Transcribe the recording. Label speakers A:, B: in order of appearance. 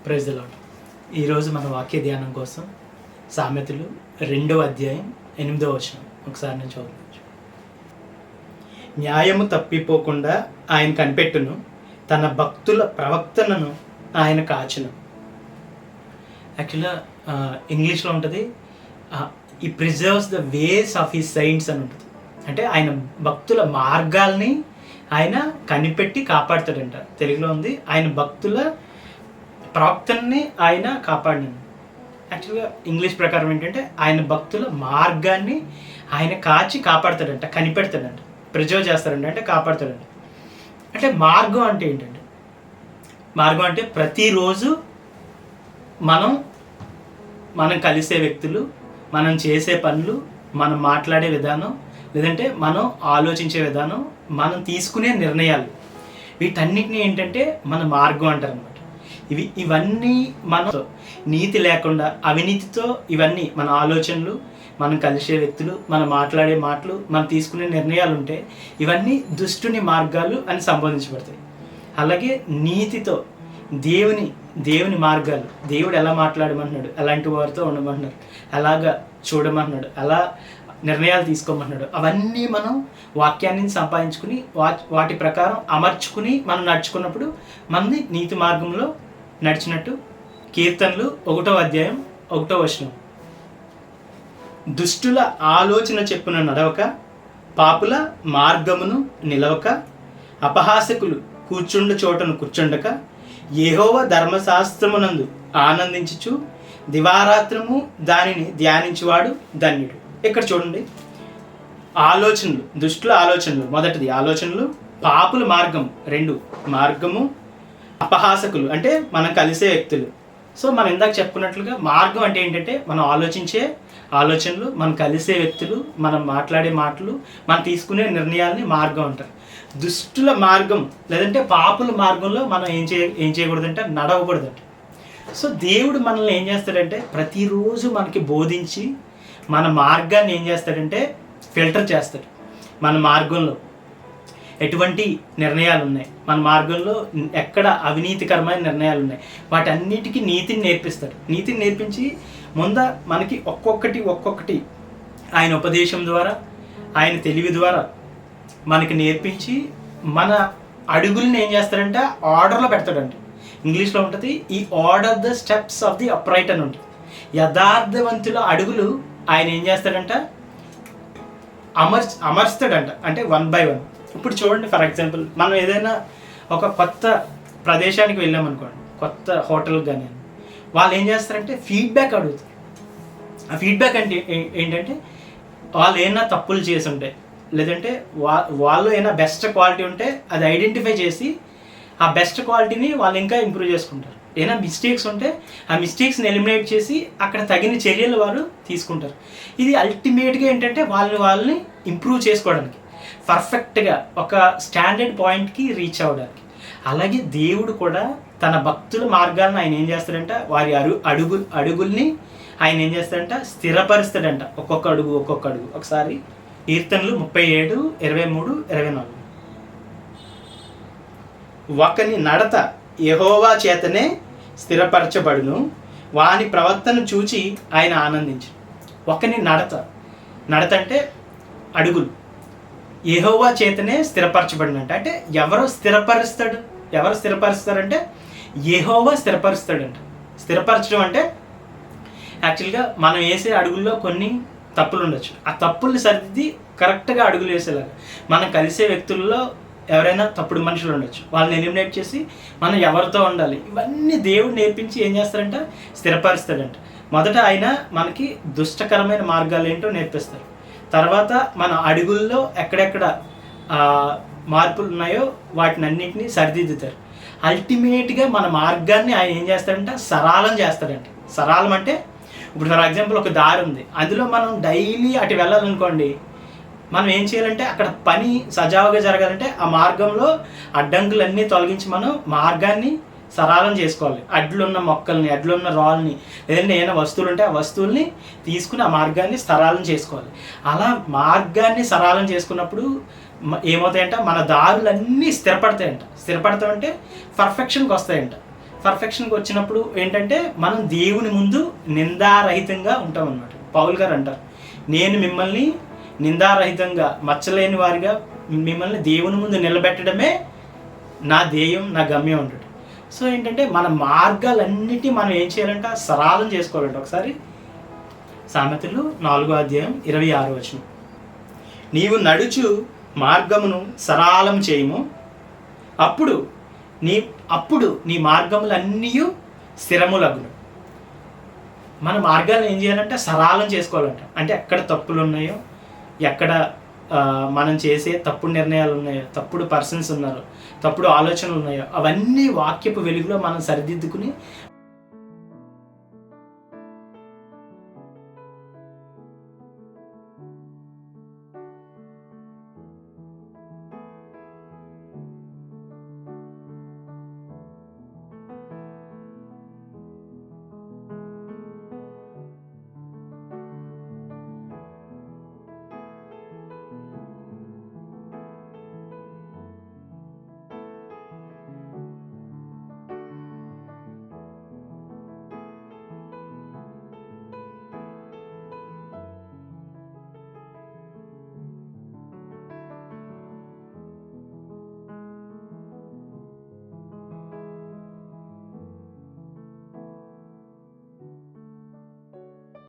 A: Praise the lord. ఈరోజు మన వాక్య ధ్యానం కోసం సామెతలు 2వ అధ్యాయం 8వ వచనం ఒకసారి నేను చదవచ్చు. న్యాయము తప్పిపోకుండా ఆయన కనిపెట్టును, తన భక్తుల ప్రవక్తనను ఆయన కాచును. యాక్చువల్గా ఇంగ్లీష్లో ఉంటుంది ఈ preserves the ways of his science అని ఉంటుంది. అంటే ఆయన భక్తుల మార్గాల్ని ఆయన కనిపెట్టి కాపాడుతాడంట. తెలుగులో ఉంది ఆయన భక్తుల ప్రవక్తని ఆయన కాపాడినాను. యాక్చువల్గా ఇంగ్లీష్ ప్రకారం ఏంటంటే ఆయన భక్తుల మార్గాన్ని ఆయన కాచి కాపాడుతాడంట, కనిపెడతాడంట, ప్రిజర్వ్ చేస్తాడంట, అంటే కాపాడుతాడంట. అంటే మార్గం అంటే ఏంటంటే, మార్గం అంటే ప్రతిరోజు మనం కలిసే వ్యక్తులు, మనం చేసే పనులు, మనం మాట్లాడే విధానం, లేదంటే మనం ఆలోచించే విధానం, మనం తీసుకునే నిర్ణయాలు, వీటన్నిటిని ఏంటంటే మన మార్గం అంటారు అనమాట. ఇవన్నీ మన నీతి లేకుండా అవినీతితో ఇవన్నీ మన ఆలోచనలు, మనం కలిసే వ్యక్తులు, మనం మాట్లాడే మాటలు, మనం తీసుకునే నిర్ణయాలు ఉంటే ఇవన్నీ దుష్టుని మార్గాలు అని సంబోధించబడతాయి. అలాగే నీతితో దేవుని మార్గాలు, దేవుడు ఎలా మాట్లాడమంటున్నాడు, ఎలాంటి వారితో ఉండమంటున్నాడు, ఎలాగా చూడమంటున్నాడు, ఎలా నిర్ణయాలు తీసుకోమంటున్నాడు, అవన్నీ మనం వాక్యాన్ని సంపాదించుకుని వాటి ప్రకారం అమర్చుకుని మనం నడుచుకున్నప్పుడు మనది నీతి మార్గంలో నడిచినట్టు. కీర్తనలు 1వ అధ్యాయం 1వ వచనం, దుష్టుల ఆలోచన చెప్పున నడవక, పాపుల మార్గమును నిలవక, అపహాసకులు కూర్చుండు చోటను కూర్చుండక, యెహోవా ధర్మశాస్త్రమునందు ఆనందించుచు దివారాత్రము దానిని ధ్యానించువాడు ధన్యుడు. ఇక్కడ చూడండి, ఆలోచనలు, దుష్టుల ఆలోచనలు, మొదటిది ఆలోచనలు, పాపుల మార్గం 2 మార్గము, అపహాసకులు అంటే మనం కలిసే వ్యక్తులు. సో మనం ఇందాక చెప్పుకున్నట్లుగా మార్గం అంటే ఏంటంటే మనం ఆలోచించే ఆలోచనలు, మనం కలిసే వ్యక్తులు, మనం మాట్లాడే మాటలు, మనం తీసుకునే నిర్ణయాలని మార్గం అంటారు. దుష్టుల మార్గం లేదంటే పాపుల మార్గంలో మనం ఏం చేయకూడదంటే నడవకూడదంట. సో దేవుడు మనల్ని ఏం చేస్తాడంటే ప్రతిరోజు మనకి బోధించి మన మార్గాన్ని ఏం చేస్తాడంటే ఫిల్టర్ చేస్తాడు. మన మార్గంలో ఎటువంటి నిర్ణయాలు ఉన్నాయి, మన మార్గంలో ఎక్కడ అవినీతికరమైన నిర్ణయాలు ఉన్నాయి, వాటన్నిటికీ నీతిని నేర్పిస్తాడు. నీతిని నేర్పించి మనకి ఒక్కొక్కటి ఆయన ఉపదేశం ద్వారా, ఆయన తెలివి ద్వారా మనకి నేర్పించి మన అడుగుల్ని ఏం చేస్తాడంటే ఆర్డర్లో పెడతాడంట. ఇంగ్లీష్లో ఉంటుంది ఈ order the steps of the upright అని ఉంటుంది. యథార్థవంతుల అడుగులు ఆయన ఏం చేస్తాడంట అమర్స్తాడంట, అంటే 1 by 1. ఇప్పుడు చూడండి, ఫర్ ఎగ్జాంపుల్ మనం ఏదైనా ఒక కొత్త ప్రదేశానికి వెళ్ళామనుకోండి, కొత్త హోటల్కి కానీ, వాళ్ళు ఏం చేస్తారంటే ఫీడ్బ్యాక్ అడుగుతారు. ఆ ఫీడ్బ్యాక్ అంటే ఏంటంటే వాళ్ళు ఏమైనా తప్పులు చేసి ఉంటే, లేదంటే వాళ్ళు ఏమైనా బెస్ట్ క్వాలిటీ ఉంటే అది ఐడెంటిఫై చేసి ఆ బెస్ట్ క్వాలిటీని వాళ్ళు ఇంకా ఇంప్రూవ్ చేసుకుంటారు. ఏమైనా మిస్టేక్స్ ఉంటే ఆ మిస్టేక్స్ని ఎలిమినేట్ చేసి అక్కడ తగిన చర్యలు వారు తీసుకుంటారు. ఇది అల్టిమేట్గా ఏంటంటే వాళ్ళని ఇంప్రూవ్ చేసుకోవడానికి, పర్ఫెక్ట్గా ఒక స్టాండర్డ్ పాయింట్కి రీచ్ అవ్వడానికి. అలాగే దేవుడు కూడా తన భక్తుల మార్గాలను ఆయన ఏం చేస్తాడంట, వారి అడుగుల్ని ఆయన ఏం చేస్తాడంట స్థిరపరుస్తాడంట, ఒక్కొక్క అడుగు. ఒకసారి కీర్తనలు 37, 23, 24, ఒకని నడత యెహోవా చేతనే స్థిరపరచబడును, వాని ప్రవర్తన చూచి ఆయన ఆనందించు. ఒకని నడత అంటే అడుగులు యెహోవా చేతనే స్థిరపరచబడినంట. అంటే ఎవరు స్థిరపరుస్తారంటే యెహోవా స్థిరపరుస్తాడంట. స్థిరపరచడం అంటే యాక్చువల్గా మనం వేసే అడుగుల్లో కొన్ని తప్పులు ఉండొచ్చు, ఆ తప్పుల్ని సర్దిద్ది కరెక్ట్గా అడుగులు వేసేలాగా. మనం కలిసే వ్యక్తుల్లో ఎవరైనా తప్పుడు మనుషులు ఉండొచ్చు, వాళ్ళని ఎలిమినేట్ చేసి మనం ఎవరితో ఉండాలి, ఇవన్నీ దేవుడు నేర్పించి ఏం చేస్తారంట స్థిరపరుస్తాడంట. మొదట ఆయన మనకి దుష్టకరమైన మార్గాలు ఏంటో నేర్పిస్తారు. తర్వాత మన అడుగుల్లో ఎక్కడెక్కడ మార్పులు ఉన్నాయో వాటిని అన్నింటినీ సరిదిద్దుతారు. అల్టిమేట్గా మన మార్గాన్ని ఆయన ఏం చేస్తాడంట సరళం చేస్తాడంట. సరళం అంటే ఇప్పుడు ఫర్ ఎగ్జాంపుల్ ఒక దారి ఉంది, అందులో మనం డైలీ అటు వెళ్ళాలనుకోండి, మనం ఏం చేయాలంటే అక్కడ పని సజావుగా జరగాలంటే ఆ మార్గంలో అడ్డంకులన్నీ తొలగించి మనం మార్గాన్ని సరళం చేసుకోవాలి. అడ్లున్న మొక్కల్ని, అడ్లున్న రాళ్ళని, లేదంటే ఏమైనా వస్తువులు ఉంటే ఆ వస్తువుల్ని తీసుకుని ఆ మార్గాన్ని సరళం చేసుకోవాలి. అలా మార్గాన్ని సరళం చేసుకున్నప్పుడు ఏమవుతాయంట, మన దారులన్నీ స్థిరపడతాయంట. స్థిరపడతామంటే పర్ఫెక్షన్కి వస్తాయంట. పర్ఫెక్షన్కి వచ్చినప్పుడు ఏంటంటే మనం దేవుని ముందు నిందారహితంగా ఉంటాం అన్నమాట. పౌల్ గారు అంటారు, నేను మిమ్మల్ని నిందారహితంగా మచ్చలేని వారిగా మిమ్మల్ని దేవుని ముందు నిలబెట్టడమే నా ధ్యేయం, నా గమ్యం ఉంటాడు. సో ఏంటంటే మన మార్గాలన్నిటి మనం ఏం చేయాలంట, సరళం చేసుకోవాలంట. ఒకసారి సామెతలు 4:26 నీవు నడుచు మార్గమును సరళం చేయము, అప్పుడు నీ మార్గములన్నీ స్థిరములగును. మన మార్గాలను ఏం చేయాలంటే సరళం చేసుకోవాలంట. అంటే ఎక్కడ తప్పులు ఉన్నాయో, ఎక్కడ మనం చేసే తప్పుడు నిర్ణయాలు ఉన్నాయో, తప్పుడు పర్సన్స్ ఉన్నారో, తప్పుడు ఆలోచనలు ఉన్నాయో, అవన్నీ వాక్యపు వెలుగులో మనం సరిదిద్దుకుని